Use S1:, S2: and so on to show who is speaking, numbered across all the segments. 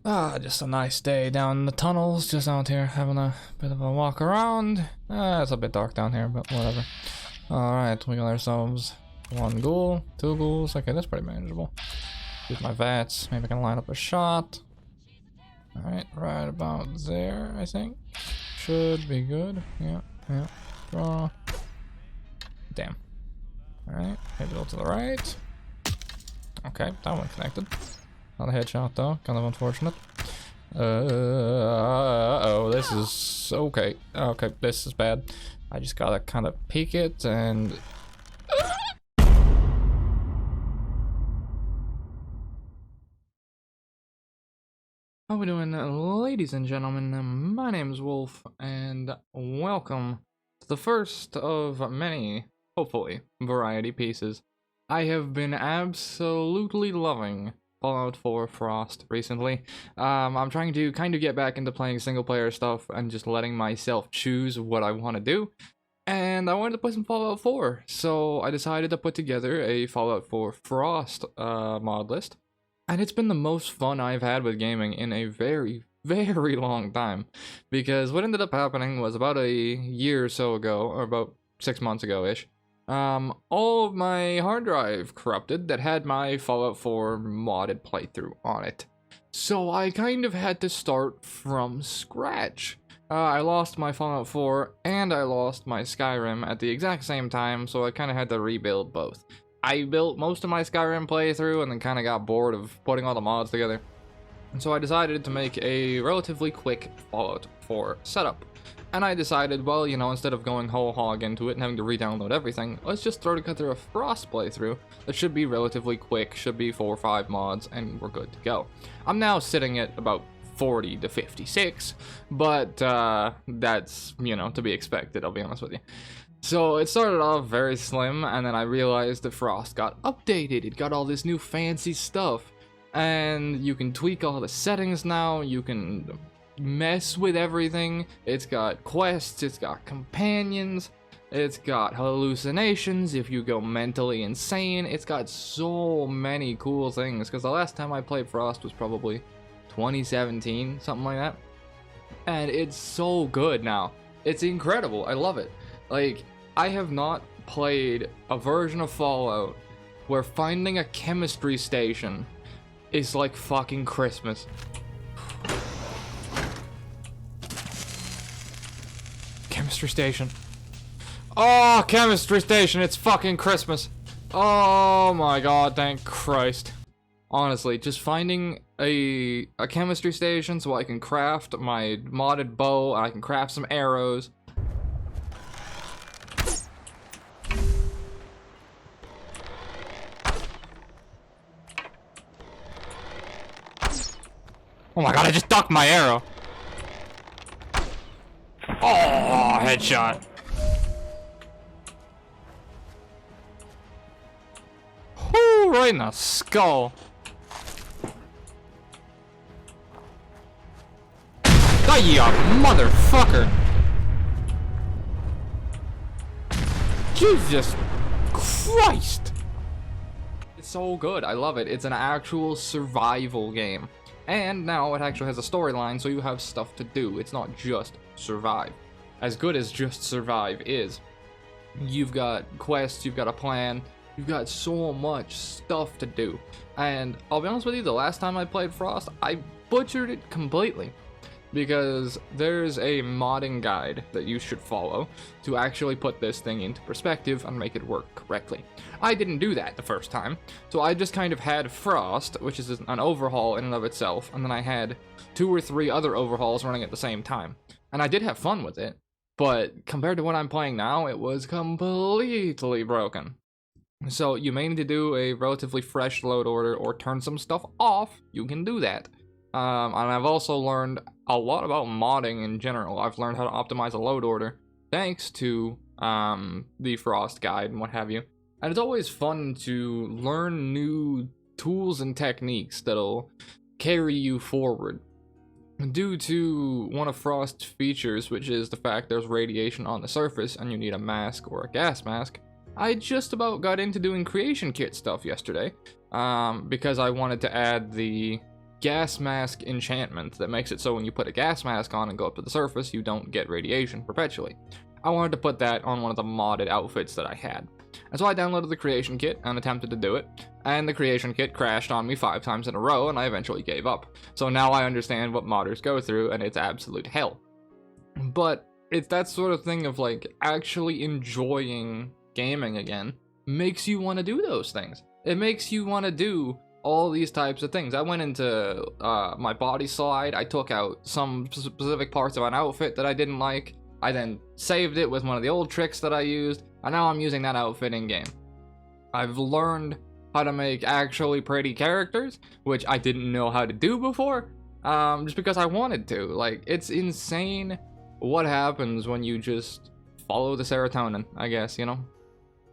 S1: Just a nice day down in the tunnels, just out here having a bit of a walk around. It's a bit dark down here, but whatever. Alright, we got ourselves one ghoul, two ghouls. Okay, that's pretty manageable. Use my VATS, maybe I can line up a shot. Alright, right about there, I think. Should be good. Yeah. Draw. Damn. Alright, hit it to the right. Okay, that one connected. Not a headshot though, kind of unfortunate. Oh, this is okay. Okay, this is bad. I just gotta kind of peek it and. How we doing, ladies and gentlemen? My name's Wolf, and welcome to the first of many, hopefully, variety pieces. I have been absolutely loving Fallout 4 Frost recently. I'm trying to kind of get back into playing single player stuff and just letting myself choose what I want to do. And I wanted to play some Fallout 4, so I decided to put together a Fallout 4 Frost mod list. And it's been the most fun I've had with gaming in a very, very long time. Because what ended up happening was about a year or so ago, or about 6 months ago-ish, all of my hard drive corrupted that had my Fallout 4 modded playthrough on it. So I kind of had to start from scratch. I lost my Fallout 4 and I lost my Skyrim at the exact same time, so I kind of had to rebuild both. I built most of my Skyrim playthrough and then kind of got bored of putting all the mods together. And so I decided to make a relatively quick Fallout 4 setup. And I decided, well, you know, instead of going whole hog into it and having to re-download everything, let's just throw together a Frost playthrough that should be relatively quick, should be 4 or 5 mods, and we're good to go. I'm now sitting at about 40 to 56, but that's, you know, to be expected, I'll be honest with you. So it started off very slim, and then I realized that Frost got updated. It got all this new fancy stuff, and you can tweak all the settings now, you can mess with everything. It's got quests, it's got companions, it's got hallucinations if you go mentally insane. It's got so many cool things, because the last time I played Frost was probably 2017, something like that. And it's so good now. It's incredible. I love it. Like, I have not played a version of Fallout where finding a chemistry station is like fucking Christmas. Chemistry station. Oh, chemistry station, it's fucking Christmas. Oh my god, thank Christ. Honestly, just finding a chemistry station so I can craft my modded bow, I can craft some arrows. Oh my god, I just ducked my arrow. Oh, headshot. Whoo, right in the skull. Die, you motherfucker. Jesus Christ. It's so good. I love it. It's an actual survival game. And now it actually has a storyline, so you have stuff to do. It's not just survive. As good as just survive is, you've got quests, you've got a plan, you've got so much stuff to do. And I'll be honest with you, the last time I played Frost, I butchered it completely. Because there's a modding guide that you should follow to actually put this thing into perspective and make it work correctly. I didn't do that the first time, so I just kind of had Frost, which is an overhaul in and of itself, and then I had 2 or 3 other overhauls running at the same time. And I did have fun with it, but compared to what I'm playing now, it was completely broken. So you may need to do a relatively fresh load order or turn some stuff off. You can do that. And I've also learned a lot about modding in general. I've learned how to optimize a load order thanks to the Frost guide and what have you. And it's always fun to learn new tools and techniques that'll carry you forward. Due to one of Frost's features, which is the fact there's radiation on the surface and you need a mask or a gas mask, I just about got into doing creation kit stuff yesterday, because I wanted to add the gas mask enchantment that makes it so when you put a gas mask on and go up to the surface, you don't get radiation perpetually. I wanted to put that on one of the modded outfits that I had. And so I downloaded the creation kit and attempted to do it, and the creation kit crashed on me 5 times in a row, and I eventually gave up. So now I understand what modders go through, and it's absolute hell. But it's that sort of thing of like actually enjoying gaming again makes you want to do those things. It makes you want to do all these types of things. I went into my body slide, I took out some specific parts of an outfit that I didn't like, I then saved it with one of the old tricks that I used, and now I'm using that outfit in game. I've learned how to make actually pretty characters, which I didn't know how to do before, just because I wanted to. Like, it's insane what happens when you just follow the serotonin, I guess, you know?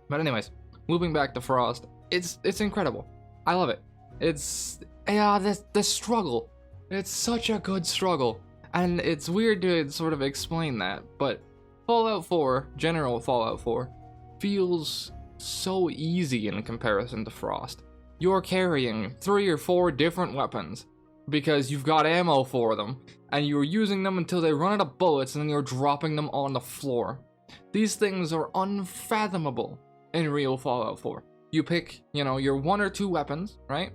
S1: But anyways, moving back to Frost, it's incredible. I love it. It's, yeah, the struggle. It's such a good struggle. And it's weird to sort of explain that, but Fallout 4, general Fallout 4, feels so easy in comparison to Frost. You're carrying 3 or 4 different weapons because you've got ammo for them, and you're using them until they run out of bullets, and then you're dropping them on the floor. These things are unfathomable in real Fallout 4. You pick, you know, your 1 or 2 weapons, right?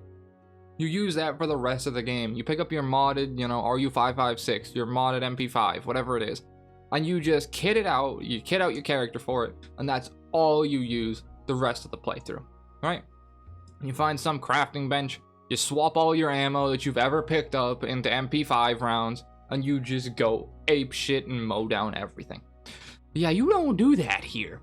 S1: You use that for the rest of the game. You pick up your modded, you know, RU556, your modded MP5, whatever it is, and you just kit it out, you kit out your character for it, and that's all you use the rest of the playthrough, right? You find some crafting bench, you swap all your ammo that you've ever picked up into MP5 rounds, and you just go ape shit and mow down everything. Yeah, you don't do that here.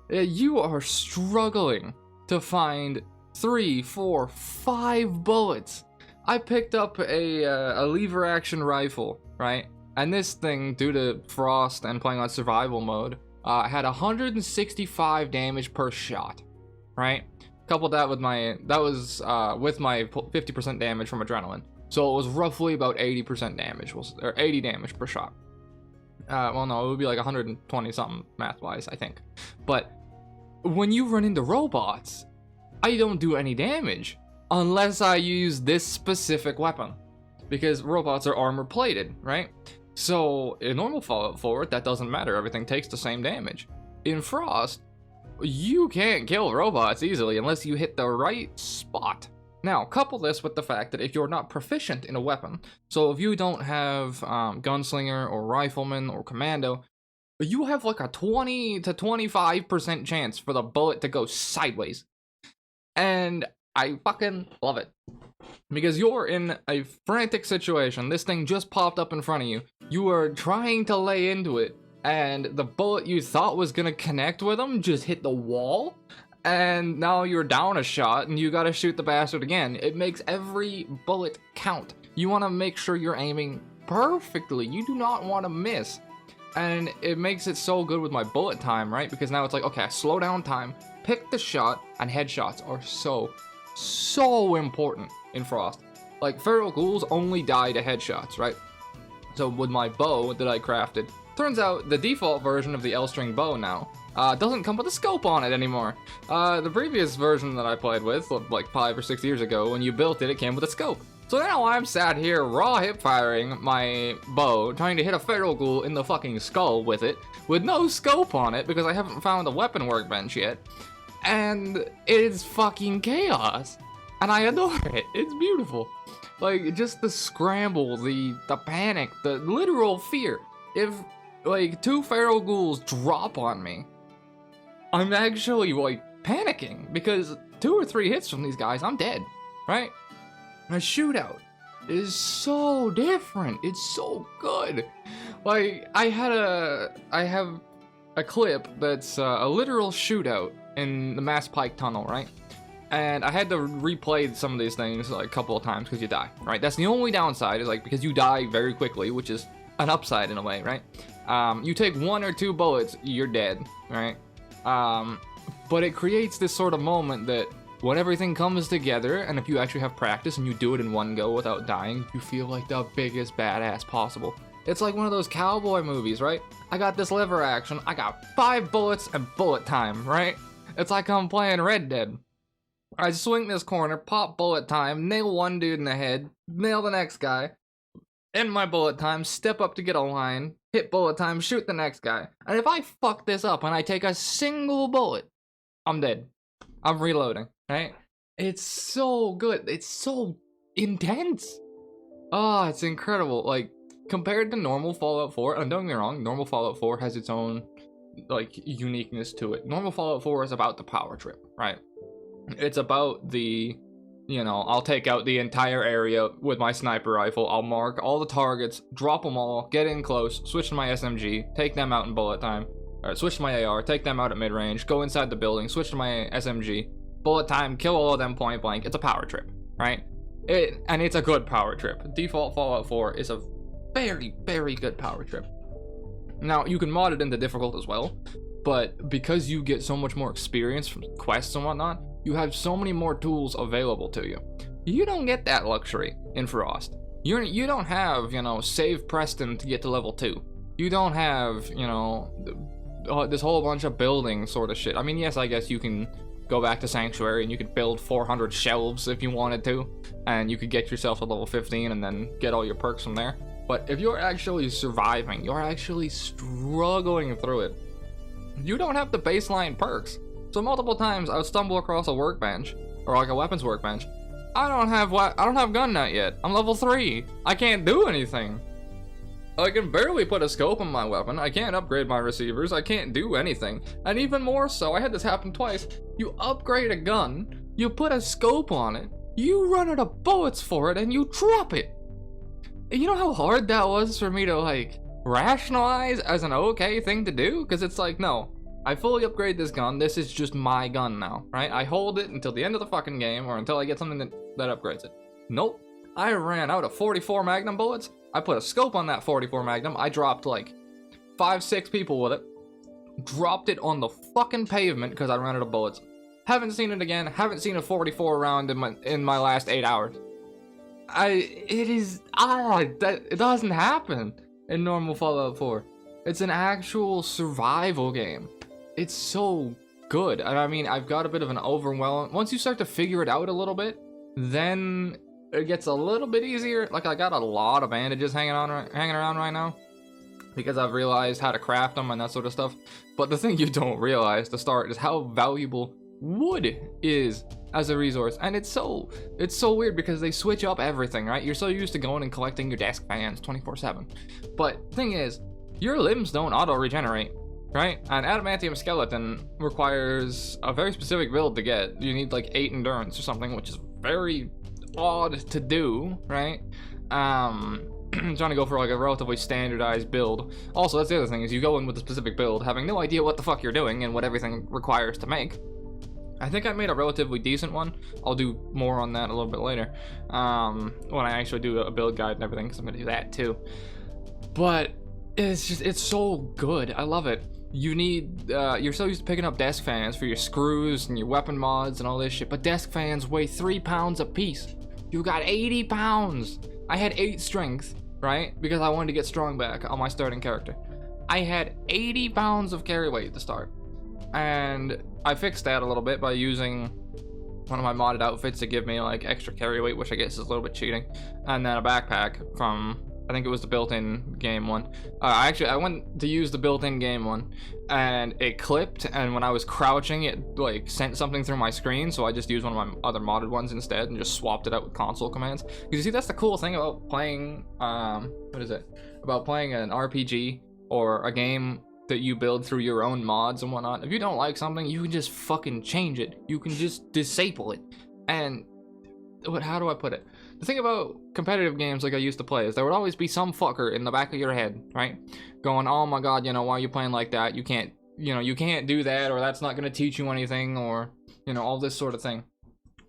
S1: You are struggling to find 3, 4, 5 bullets. I picked up a lever action rifle, right? And this thing, due to Frost and playing on survival mode, had 165 damage per shot, right? Coupled that with my, with my 50% damage from adrenaline. So it was roughly about 80% damage, or 80 damage per shot. Well, no, it would be like 120 something math-wise, I think. But when you run into robots, I don't do any damage unless I use this specific weapon, because robots are armor plated, right? So in normal Fallout 4, that doesn't matter. Everything takes the same damage. In Frost, you can't kill robots easily unless you hit the right spot. Now, couple this with the fact that if you're not proficient in a weapon, so if you don't have gunslinger or rifleman or commando, you have like a 20 to 25% chance for the bullet to go sideways. And I fucking love it. Because you're in a frantic situation. This thing just popped up in front of you. You are trying to lay into it, and the bullet you thought was gonna connect with them just hit the wall, and now you're down a shot, and you gotta shoot the bastard again. It makes every bullet count. You wanna make sure you're aiming perfectly. You do not wanna miss. And it makes it so good with my bullet time, right? Because now it's like, okay, slow down time, pick the shot, and headshots are so important in Frost. Like, feral ghouls only die to headshots, right? So with my bow that I crafted, turns out the default version of the L-string bow now doesn't come with a scope on it anymore. The previous version that I played with, like 5 or 6 years ago, when you built it, it came with a scope. So now I'm sat here raw hip firing my bow, trying to hit a feral ghoul in the fucking skull with it, with no scope on it because I haven't found a weapon workbench yet. And it is fucking chaos. And I adore it. It's beautiful. Like, just the scramble, the panic, the literal fear. If, like, 2 feral ghouls drop on me, I'm actually, like, panicking. Because 2 or 3 hits from these guys, I'm dead. Right? A shootout is so different. It's so good. Like, I have a clip that's a literal shootout in the Mass Pike Tunnel, right? And I had to replay some of these things like a couple of times because you die, right? That's the only downside, is like, because you die very quickly, which is an upside in a way, right? You take 1 or 2 bullets, you're dead, right? But it creates this sort of moment that when everything comes together, and if you actually have practice and you do it in one go without dying, you feel like the biggest badass possible. It's like one of those cowboy movies, right? I got this lever action, I got 5 bullets and bullet time, right? It's like I'm playing Red Dead. I swing this corner, pop bullet time, nail one dude in the head, nail the next guy, end my bullet time, step up to get a line, hit bullet time, shoot the next guy. And if I fuck this up and I take a single bullet, I'm dead. I'm reloading, right? It's so good. It's so intense. Oh, it's incredible. Like, compared to normal Fallout 4, and don't get me wrong, normal Fallout 4 has its own, like, uniqueness to it. Normal Fallout 4 is about the power trip, right? It's about the, you know, I'll take out the entire area with my sniper rifle, I'll mark all the targets, drop them all, get in close, switch to my SMG, take them out in bullet time, or switch to my AR, take them out at mid-range, go inside the building, switch to my SMG, bullet time, kill all of them point blank. It's a power trip, right? And it's a good power trip. Default Fallout 4 is a very, very good power trip. Now, you can mod it into difficult as well, but because you get so much more experience from quests and whatnot, you have so many more tools available to you. You don't get that luxury in Frost. You don't have, you know, save Preston to get to level 2. You don't have, you know, this whole bunch of building sort of shit. I mean, yes, I guess you can go back to Sanctuary and you could build 400 shelves if you wanted to, and you could get yourself to level 15 and then get all your perks from there. But if you're actually surviving, you're actually struggling through it, you don't have the baseline perks. So multiple times I would stumble across a workbench, or like a weapons workbench. I don't have gun nut yet. I'm level 3. I can't do anything. I can barely put a scope on my weapon. I can't upgrade my receivers. I can't do anything. And even more so, I had this happen twice. You upgrade a gun, you put a scope on it, you run out of bullets for it, and you drop it. You know how hard that was for me to, like, rationalize as an okay thing to do? Because it's like, no, I fully upgrade this gun. This is just my gun now, right? I hold it until the end of the fucking game, or until I get something that upgrades it. Nope. I ran out of 44 Magnum bullets. I put a scope on that 44 Magnum. I dropped like 5-6 people with it. Dropped it on the fucking pavement because I ran out of bullets. Haven't seen it again. Haven't seen a 44 round in my last 8 hours. It doesn't happen in normal Fallout 4. It's an actual survival game. It's so good. And I mean, I've got a bit of an overwhelm. Once you start to figure it out a little bit, then it gets a little bit easier. Like, I got a lot of bandages hanging around right now because I've realized how to craft them and that sort of stuff. But the thing you don't realize to start is how valuable wood is as a resource. And it's so weird because they switch up everything, right? You're so used to going and collecting your desk fans 24/7. But thing is, your limbs don't auto regenerate, right? An adamantium skeleton requires a very specific build to get. You need like 8 endurance or something, which is very odd to do, right? Trying to go for like a relatively standardized build. Also, that's the other thing, is you go in with a specific build having no idea what the fuck you're doing and what everything requires to make. I think I made a relatively decent one. I'll do more on that a little bit later, when I actually do a build guide and everything, because I'm gonna do that too. But it's so good. I love it. You need, you're so used to picking up desk fans for your screws and your weapon mods and all this shit, but desk fans weigh 3 pounds a piece. You got 80 pounds. I had 8 strength, right? Because I wanted to get strong back on my starting character. I had 80 pounds of carry weight to start. And I fixed that a little bit by using one of my modded outfits to give me like extra carry weight, which I guess is a little bit cheating. And then a backpack from, I think it was the built-in game one. Actually, I went to use the built-in game one, and it clipped, and when I was crouching, it like sent something through my screen, so I just used one of my other modded ones instead, and just swapped it out with console commands. Because you see, that's the cool thing about playing, about playing an RPG, or a game that you build through your own mods and whatnot. If you don't like something, you can just fucking change it. You can just disable it. And, how do I put it? The thing about competitive games like I used to play is there would always be some fucker in the back of your head, right? Going, oh my god, you know, why are you playing like that? You can't do that, or that's not going to teach you anything, or, you know, all this sort of thing.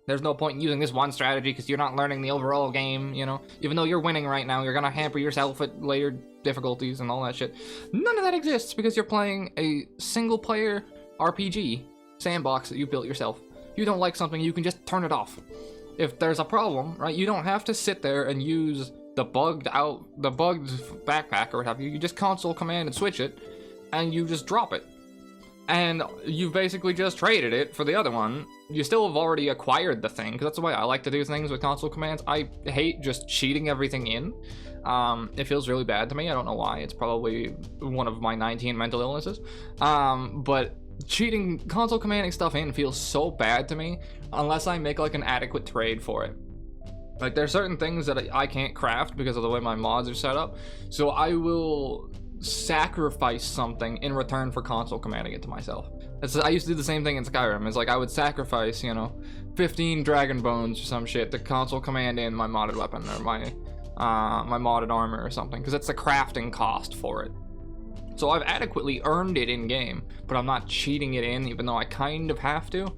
S1: There's no point in using this one strategy because you're not learning the overall game, you know? Even though you're winning right now, you're going to hamper yourself at later difficulties and all that shit. None of that exists because you're playing a single-player RPG sandbox that you built yourself. You don't like something, you can just turn it off. If there's a problem, right, you don't have to sit there and use the bugged backpack or what have you. You just console command and switch it, and you just drop it. and you basically just traded it for the other one. You still have already acquired the thing, because that's the way I like to do things with console commands. I hate just cheating everything in. It feels really bad to me. I don't know why. It's probably one of my 19 mental illnesses. But cheating, console commanding stuff in feels so bad to me unless I make like an adequate trade for it. Like, there's certain things that I can't craft because of the way my mods are set up, so I will sacrifice something in return for console commanding it to myself. I used to do the same thing in Skyrim. It's like I would sacrifice, you know, 15 dragon bones or some shit to console command in my modded weapon or my modded armor or something, because it's the crafting cost for it. So I've adequately earned it in game, but I'm not cheating it in, even though I kind of have to.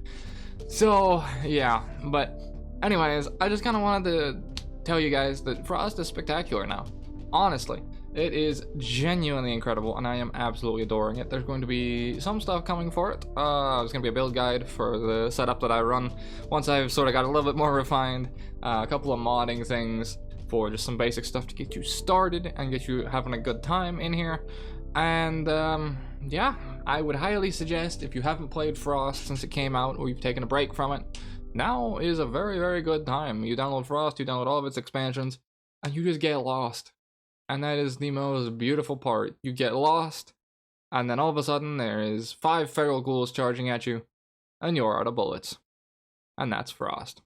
S1: So yeah, but anyways, I just kind of wanted to tell you guys that Frost is spectacular now. Honestly, it is genuinely incredible, and I am absolutely adoring it. There's going to be some stuff coming for it. There's going to be a build guide for the setup that I run once I've sort of got a little bit more refined. A couple of modding things for just some basic stuff to get you started and get you having a good time in here. And yeah, I would highly suggest, if you haven't played Frost since it came out or you've taken a break from it, now is a very, very good time. You download Frost, you download all of its expansions, and you just get lost. And that is the most beautiful part. You get lost, and then all of a sudden there is 5 feral ghouls charging at you, and you're out of bullets. And that's Frost.